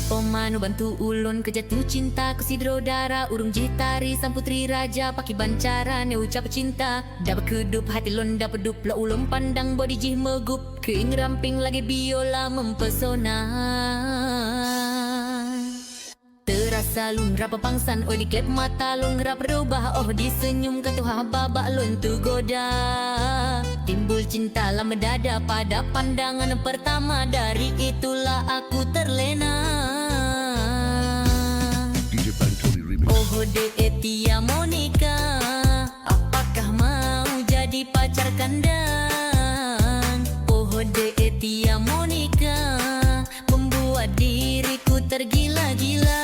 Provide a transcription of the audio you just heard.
Pemanu bantu ulun kejatuh cinta Kesidro dara urung jitari Sang putri raja paki bancara ne ucap cinta Dapat kedup hati lon dapat dup la ulun pandang body jih megup Keing ramping lagi biola mempesona Terasa lun rapa pangsan oi di klep mata lun rap berubah Oh disenyum ketuha babak lun tu goda Timbul cinta lama dada pada pandangan pertama Dari itulah aku terlena Oh de Etia Monica Apakah mau jadi pacar kandang Oh de Etia Monica Membuat diriku tergila-gila